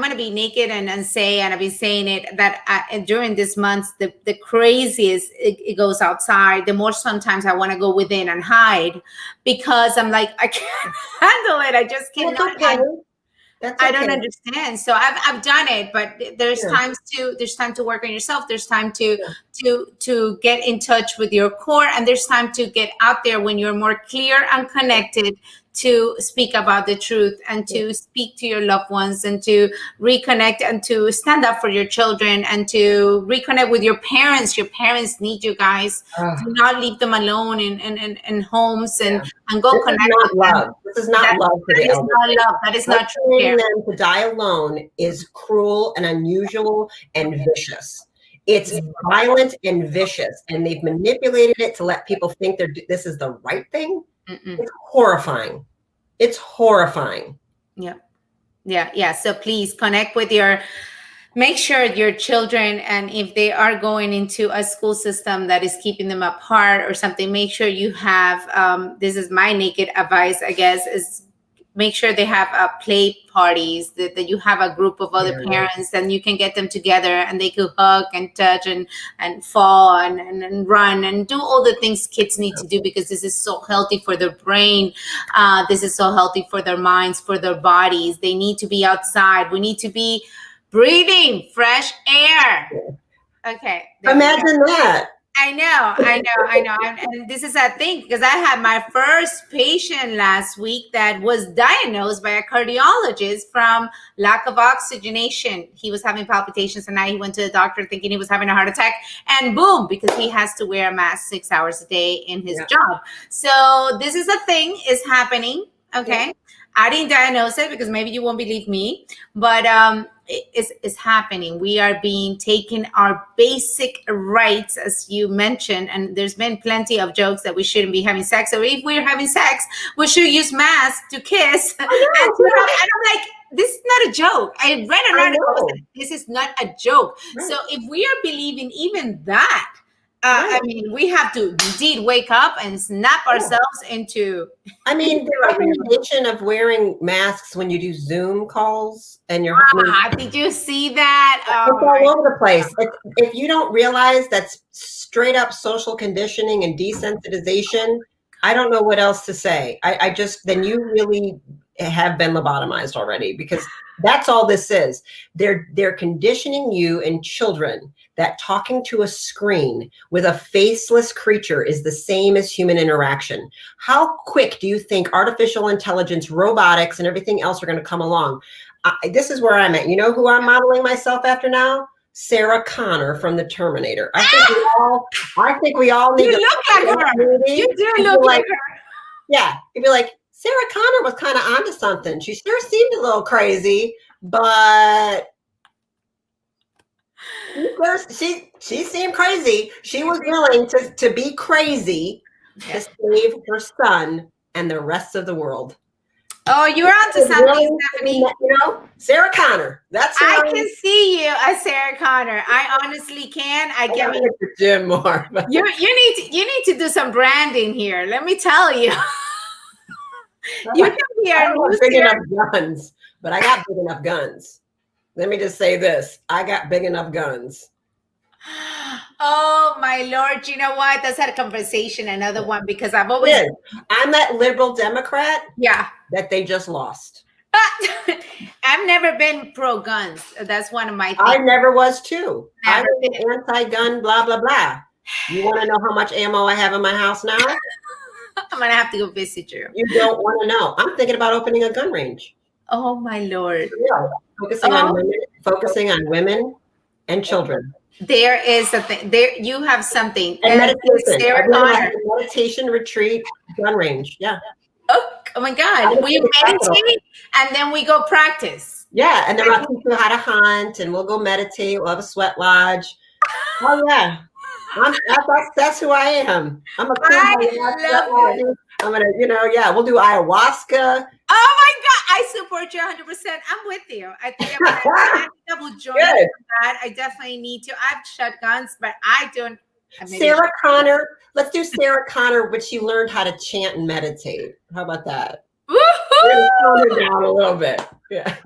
gonna be naked and say, and I've been saying it that during this month, the craziest it goes outside. The more sometimes I want to go within and hide because I'm like I can't handle it. I just That's cannot. okay. That's I okay. don't understand. So I've done it, but there's Yeah. time to work on yourself. There's time to Yeah. to get in touch with your core, and there's time to get out there when you're more clear and connected to speak about the truth and to speak to your loved ones and to reconnect and to stand up for your children and to reconnect with your parents. Your parents need you guys. Do not leave them alone in homes and go This connect is not with them. love. This is not love for the That is elderly. not love. That is not true care. Forcing them to die alone is cruel and unusual and vicious. It's violent and vicious, and they've manipulated it to let people think this is the right thing. It's horrifying. It's horrifying. Yeah. So please connect with make sure your children, and if they are going into a school system that is keeping them apart or something, make sure you have, this is my naked advice, I guess, is make sure they have play parties, that you have a group of other parents and you can get them together and they could hug and touch and fall and run and do all the things kids need to do, because this is so healthy for their brain. This is so healthy for their minds, for their bodies. They need to be outside. We need to be breathing fresh air. Okay. Imagine that. I know. And this is a thing, because I had my first patient last week that was diagnosed by a cardiologist from lack of oxygenation. He was having palpitations, and now he went to the doctor thinking he was having a heart attack, and boom, because he has to wear a mask 6 hours a day in his job. So this is a thing, is happening. Okay. I didn't diagnose it because maybe you won't believe me, but it's happening. We are being taken our basic rights, as you mentioned, and there's been plenty of jokes that we shouldn't be having sex. So if we're having sex, we should use masks to kiss. And I'm like, this is not a joke. I read an article. This is not a joke. Right. So if we are believing even that, I mean, we have to indeed wake up and snap ourselves into. I mean, the recommendation of wearing masks when you do Zoom calls and you're. Did you see that? It's all over the place. If you don't realize that's straight up social conditioning and desensitization, I don't know what else to say. Then you really have been lobotomized already, because that's all this is. They're conditioning you and children that talking to a screen with a faceless creature is the same as human interaction. How quick do you think artificial intelligence, robotics, and everything else are going to come along? This is where I'm at. You know who I'm modeling myself after now? Sarah Connor from the Terminator. I think we all need to look like her. You do look like her. Yeah, you'd be like, Sarah Connor was kind of onto something. She sure seemed a little crazy, but she seemed crazy. She was willing to be crazy to save her son and the rest of the world. Oh, you're onto something, Stephanie. You know, Sarah Connor. That's I can see you as Sarah Connor. I honestly can. I get it to Jim more. You need to do some branding here. Let me tell you. You can be big enough guns, but I got big enough guns. Let me just say this. I got big enough guns. Oh, my Lord. You know what? That's had a conversation, another one, because I've always... I'm that liberal Democrat that they just lost. I've never been pro-guns. That's one of my things. I never was, too. I was anti-gun, blah, blah, blah. You want to know how much ammo I have in my house now? I'm going to have to go visit you. You don't want to know. I'm thinking about opening a gun range. Oh, my Lord. Yeah. Focusing on women and children. There is a thing. There you have something. And meditation. Meditation retreat, gun range. Yeah. Oh my God. We meditate and then we go practice. Yeah. And then I'll teach you how to hunt, and we'll go meditate. We'll have a sweat lodge. Oh yeah. That's who I am. I'm a I'm gonna, we'll do ayahuasca. Oh my God, I support you 100%. I'm with you. I think I'm gonna double join on that. I definitely need to. I've shot guns, but I don't Sarah Connor. Let's do Sarah Connor, which she learned how to chant and meditate. How about that? We're going to tone her down a little bit. Yeah.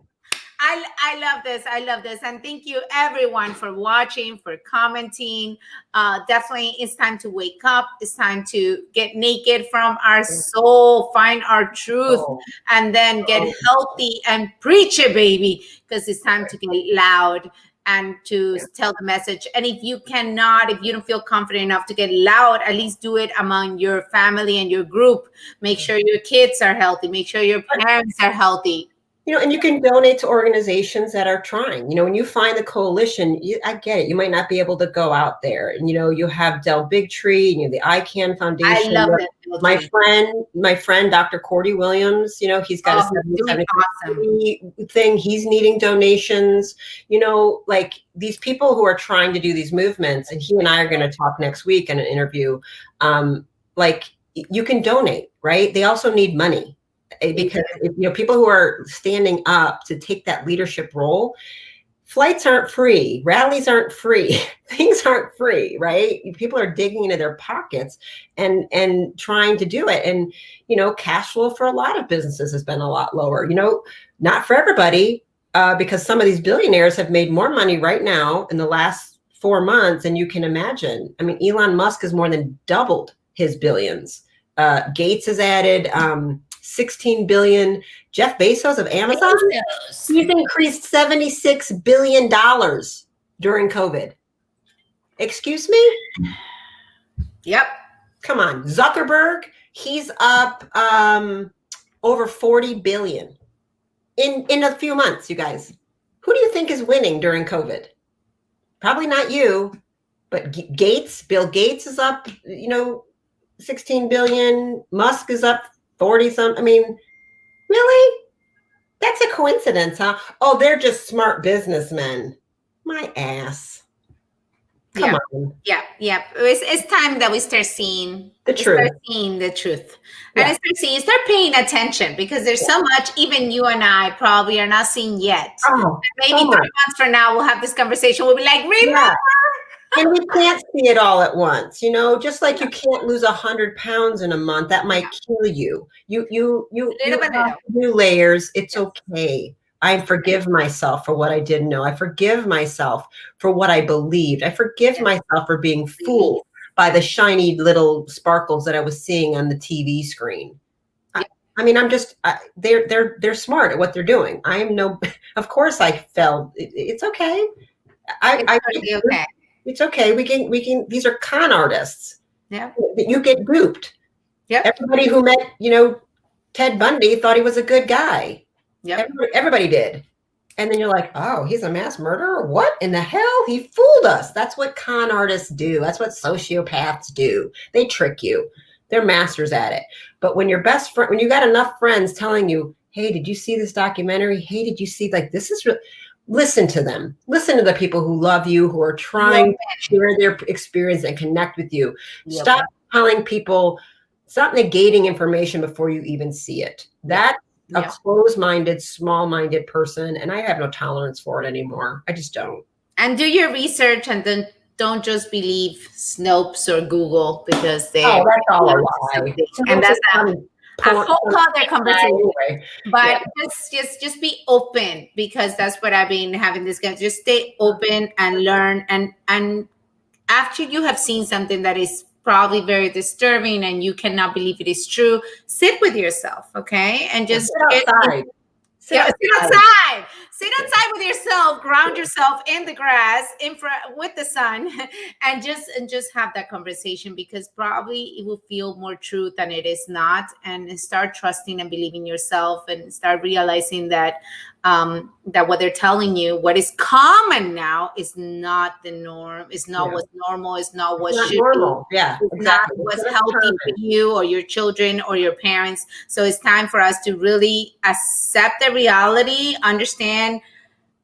I love this. I love this. And thank you everyone for watching, for commenting. Definitely it's time to wake up. It's time to get naked from our soul, find our truth, and then get healthy and preach it, baby, because it's time to get loud and to tell the message. And if you cannot, if you don't feel confident enough to get loud, at least do it among your family and your group. Make sure your kids are healthy. Make sure your parents are healthy. And you can donate to organizations that are trying. When you find the coalition, I get it. You might not be able to go out there. And, you have Del Bigtree and the ICANN Foundation. I love that. My friend, Dr. Cordy Williams, he's got a 70 thing. He's needing donations. Like these people who are trying to do these movements, and he and I are going to talk next week in an interview. Like you can donate, right? They also need money. Because people who are standing up to take that leadership role, flights aren't free, rallies aren't free, things aren't free, right? People are digging into their pockets and trying to do it. And cash flow for a lot of businesses has been a lot lower. Not for everybody, because some of these billionaires have made more money right now in the last 4 months than you can imagine. I mean, Elon Musk has more than doubled his billions. Gates has added 16 billion. Jeff Bezos of Amazon, he's increased $76 billion during COVID. Excuse me? Yep. Come on. Zuckerberg, he's up over 40 billion in a few months, you guys. Who do you think is winning during COVID? Probably not you, but Bill Gates is up, 16 billion. Musk is up 40 some. I mean, really? That's a coincidence, huh? Oh, they're just smart businessmen. My ass. Come on. Yeah. It's time that we start seeing the truth. And start paying attention, because there's so much even you and I probably are not seeing yet. Maybe 3 months from now we'll have this conversation. We'll be like, remember? And we can't see it all at once, just like you can't lose 100 pounds in a month. That might kill you. You have to do layers. It's okay. I forgive myself for what I didn't know. I forgive myself for what I believed. I forgive myself for being fooled by the shiny little sparkles that I was seeing on the TV screen. I mean, I'm just, they're smart at what they're doing. Of course I fell. It's okay. Okay. It's okay. We can, these are con artists. Yeah. You get duped. Yeah. Everybody who met, Ted Bundy thought he was a good guy. Yeah. Everybody did. And then you're like, oh, he's a mass murderer? What in the hell? He fooled us. That's what con artists do. That's what sociopaths do. They trick you. They're masters at it. But when your best friend, when you got enough friends telling you, hey, did you see this documentary? Hey, did you see, this is real. Listen to them. Listen to the people who love you, who are trying to share their experience and connect with you. Stop telling people, stop negating information before you even see it. That's a closed-minded, small-minded person, and I have no tolerance for it anymore. I just don't. And do your research, and then don't just believe Snopes or Google, because they that's all a lie. And that's a whole other conversation. Anyway. But just be open, because that's what I've been having this guy. Just stay open and learn. And after you have seen something that is probably very disturbing and you cannot believe it is true, sit with yourself, okay? And just sit outside. Sit outside with yourself, ground yourself in the grass, with the sun, and just have that conversation, because probably it will feel more true than it is not. And start trusting and believing yourself, and start realizing that that what they're telling you, what is common now, is not the norm. It's not what's normal. It's not what should normal. be. Yeah, it's not what's healthy for you or your children or your parents. So it's time for us to really accept the reality, understand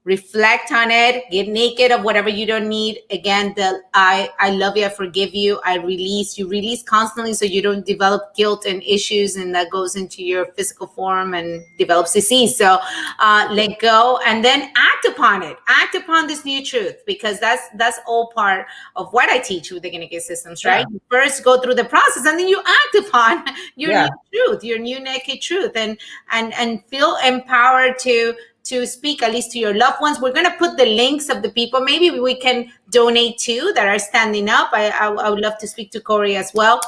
reflect on it, get naked of whatever you don't need. Again, the I love you, I forgive you, I release. You release constantly so you don't develop guilt and issues, and that goes into your physical form and develops disease. So let go and then act upon it. Act upon this new truth, because that's all part of what I teach with the Genic systems, right? You first go through the process and then you act upon your new truth, your new naked truth, and feel empowered to speak, at least to your loved ones. We're going to put the links of the people maybe we can donate to that are standing up. I would love to speak to Corey as well.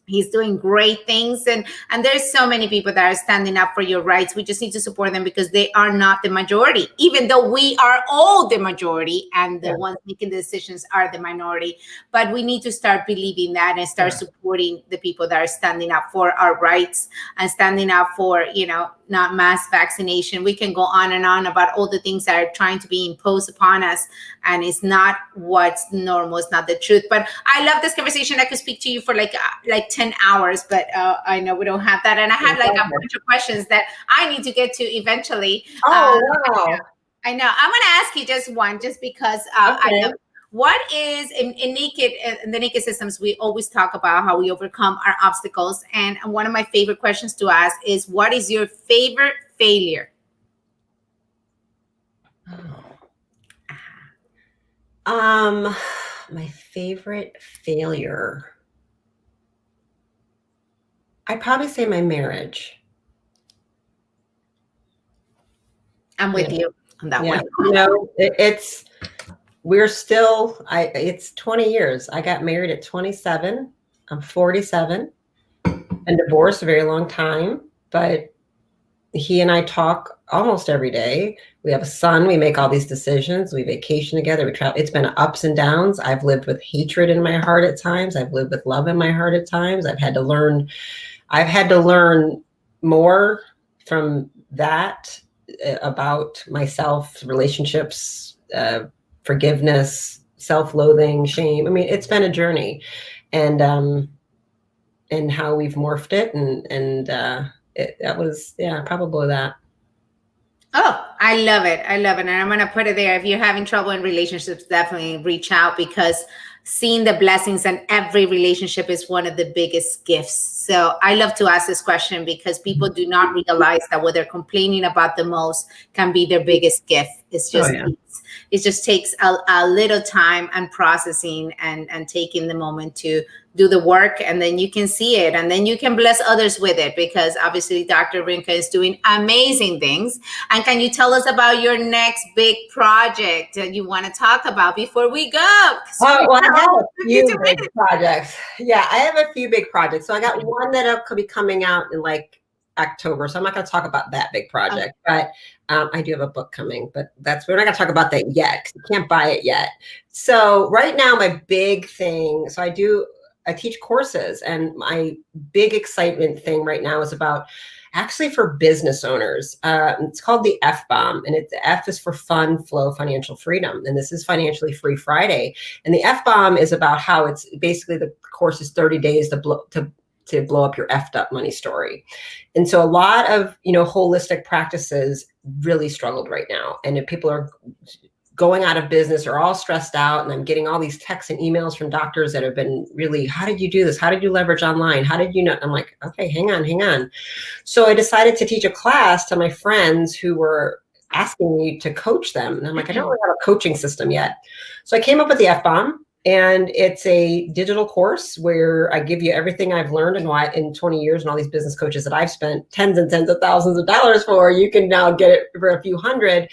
He's doing great things, and there's so many people that are standing up for your rights. We just need to support them because they are not the majority, even though we are all the majority and the ones making the decisions are the minority. But we need to start believing that and start supporting the people that are standing up for our rights and standing up for, not mass vaccination. We can go on and on about all the things that are trying to be imposed upon us, and it's not what's normal. It's not the truth. But I love this conversation. I could speak to you for like 10 hours, but I know we don't have that. And I had like a bunch of questions that I need to get to eventually. Oh, wow. I know. I'm going to ask you just one, just because I know. What is in the naked systems, we always talk about how we overcome our obstacles. And one of my favorite questions to ask is, what is your favorite failure? My favorite failure, I'd probably say my marriage. I'm with you on that one. It's 20 years. I got married at 27. I'm 47 and divorced a very long time, but he and I talk almost every day. We have a son. We make all these decisions. We vacation together. We travel. It's been ups and downs. I've lived with hatred in my heart at times. I've lived with love in my heart at times. I've had to learn more from that about myself, relationships, forgiveness, self-loathing, shame. I mean, it's been a journey, and how we've morphed it, that was probably that. Oh, I love it. I love it. And I'm going to put it there. If you're having trouble in relationships, definitely reach out, because seeing the blessings in every relationship is one of the biggest gifts. So I love to ask this question because people do not realize that what they're complaining about the most can be their biggest gift. It's just, it just takes a little time and processing and taking the moment to do the work, and then you can see it, and then you can bless others with it, because obviously Dr. Rimka is doing amazing things. And can you tell us about your next big project that you want to talk about before we go? I have a few big projects. Yeah, I have a few big projects. So I got one that could be coming out in like October. So I'm not going to talk about that big project, but I do have a book coming, but we're not going to talk about that yet, because you can't buy it yet. So right now, my big thing, I teach courses, and my big excitement thing right now is about actually for business owners. It's called the F-Bomb, and the F is for fun, flow, financial freedom. And this is Financially Free Friday. And the F-Bomb is about how it's basically, the course is 30 days to blow up your effed up money story. And so a lot of, holistic practices really struggled right now. And if people are going out of business or all stressed out, and I'm getting all these texts and emails from doctors that have been really, how did you do this? How did you leverage online? How did you know? I'm like, okay, hang on. So I decided to teach a class to my friends who were asking me to coach them. And I'm like, I don't really have a coaching system yet. So I came up with the F-Bomb, and it's a digital course where I give you everything I've learned in 20 years, and all these business coaches that I've spent tens and tens of thousands of dollars for. You can now get it for a few hundred.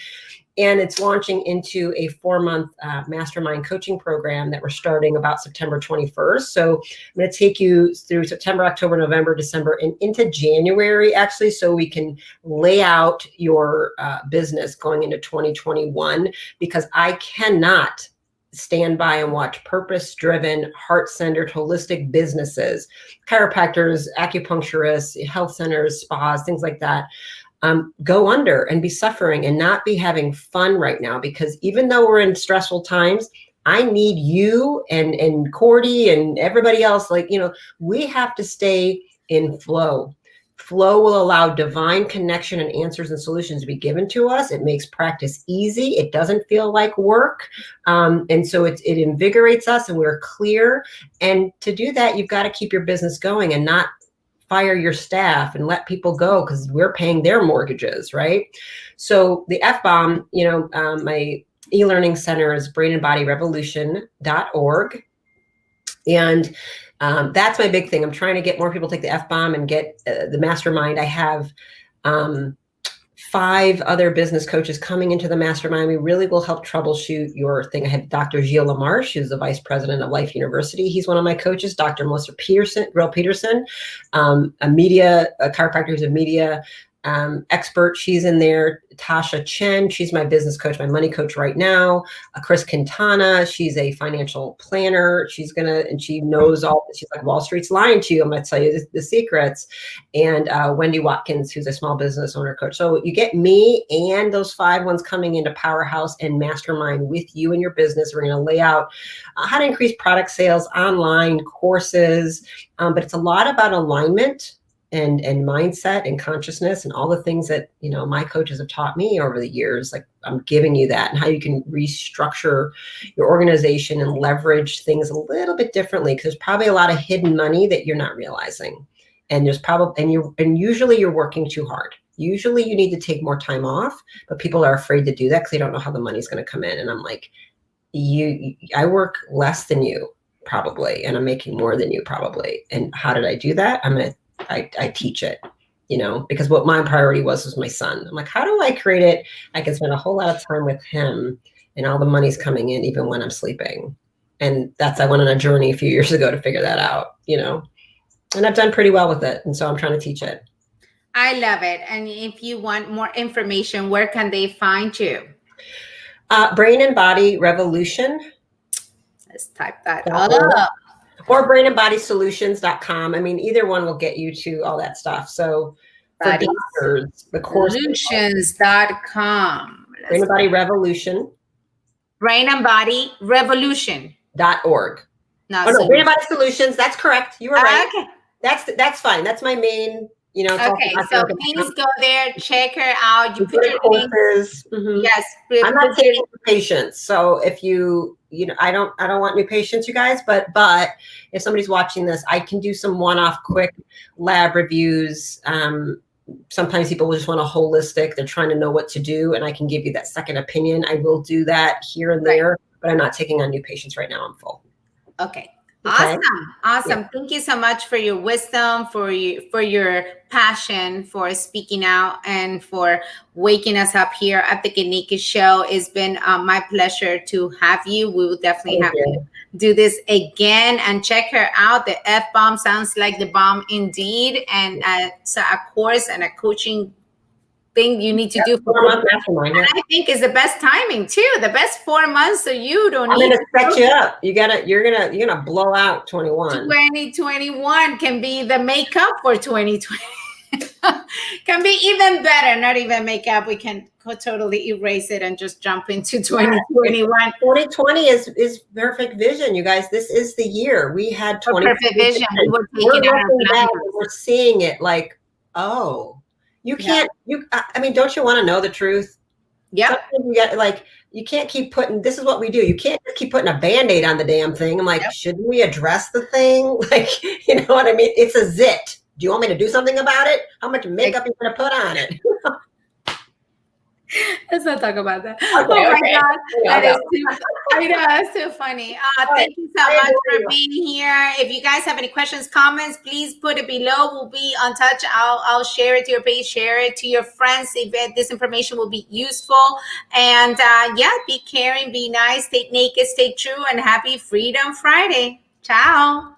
And it's launching into a 4-month mastermind coaching program that we're starting about September 21st. So I'm going to take you through September, October, November, December, and into January, actually, so we can lay out your business going into 2021, because I cannot stand by and watch purpose-driven, heart-centered, holistic businesses, chiropractors, acupuncturists, health centers, spas, things like that, go under and be suffering and not be having fun right now. Because even though we're in stressful times, I need you and Cordy and everybody else. We have to stay in flow. flow will allow divine connection and answers and solutions to be given to us. It makes practice easy. It doesn't feel like work. And so it invigorates us, and we're clear. And to do that, you've got to keep your business going and not fire your staff and let people go because we're paying their mortgages, right? So the F-bomb, my e-learning center is brainandbodyrevolution.org. And that's my big thing. I'm trying to get more people to take the F-bomb and get the mastermind. I have 5 other business coaches coming into the mastermind. We really will help troubleshoot your thing. I have Dr. Gilles Lamarche, who's the vice president of Life University. He's one of my coaches. Dr. Melissa Peterson, a chiropractor who's a media expert. She's in there. Tasha Chen, she's my business coach, my money coach right now. Chris Quintana, she's a financial planner. She knows all. She's like, Wall Street's lying to you. I'm going to tell you the secrets. And Wendy Watkins, who's a small business owner coach. So you get me and those 5 ones coming into Powerhouse and Mastermind with you and your business. We're going to lay out how to increase product sales, online courses. But it's a lot about alignment and mindset and consciousness and all the things that, my coaches have taught me over the years. Like, I'm giving you that, and how you can restructure your organization and leverage things a little bit differently, because there's probably a lot of hidden money that you're not realizing. And usually you're working too hard. Usually you need to take more time off, but people are afraid to do that because they don't know how the money's going to come in. And I'm like, I work less than you probably, and I'm making more than you probably. And how did I do that? I teach it, because what my priority was my son. I'm like, how do I create it? I can spend a whole lot of time with him, and all the money's coming in even when I'm sleeping. And I went on a journey a few years ago to figure that out, and I've done pretty well with it. And so I'm trying to teach it. I love it. And if you want more information, where can they find you? Brain and Body Revolution. Let's type that up. Or brainandbodysolutions.com. I mean, either one will get you to all that stuff. So for doctors, the course. Solutions.com. Brain and Body Revolution. Brain and Body Revolution.org. Brain and Body Solutions. That's correct. You were right. Okay. That's fine. That's my main, Okay, so please go there, check her out. You put your courses. Mm-hmm. Yes. I'm not taking patients. So if I don't want new patients, you guys, but if somebody's watching this, I can do some one-off quick lab reviews. Sometimes people just want a holistic, they're trying to know what to do, and I can give you that second opinion. I will do that here and there, but I'm not taking on new patients right now. I'm full. Okay. Awesome. Yeah. Thank you so much for your wisdom, for your passion, for speaking out, and for waking us up here at the Get Naked Show. It's been my pleasure to have you. We will definitely have to do this again, and check her out. The F-bomb sounds like the bomb indeed. And so a course and a coaching thing you need to do for 4 month mastermind. And I think is the best timing too. The best 4 months, so you don't I'm need to set you up. You're gonna blow out 21. 2021 can be the makeup for 2020. Can be even better. Not even makeup. We can totally erase it and just jump into 2021. 2020 is perfect vision, you guys. This is the year. We had 20 perfect vision. We were taking out we're seeing it like, oh. You can't, don't you want to know the truth? Yeah. You can't keep putting, this is what we do. You can't just keep putting a Band-Aid on the damn thing. I'm like, shouldn't we address the thing? Like, you know what I mean? It's a zit. Do you want me to do something about it? How much makeup are you going to put on it? Let's not talk about that. Okay, oh my God. That's too funny. Thank you so much for being here. If you guys have any questions, comments, please put it below. We'll be on touch. I'll share it to your page, share it to your friends if this information will be useful. And be caring, be nice, stay naked, stay true, and happy Freedom Friday. Ciao.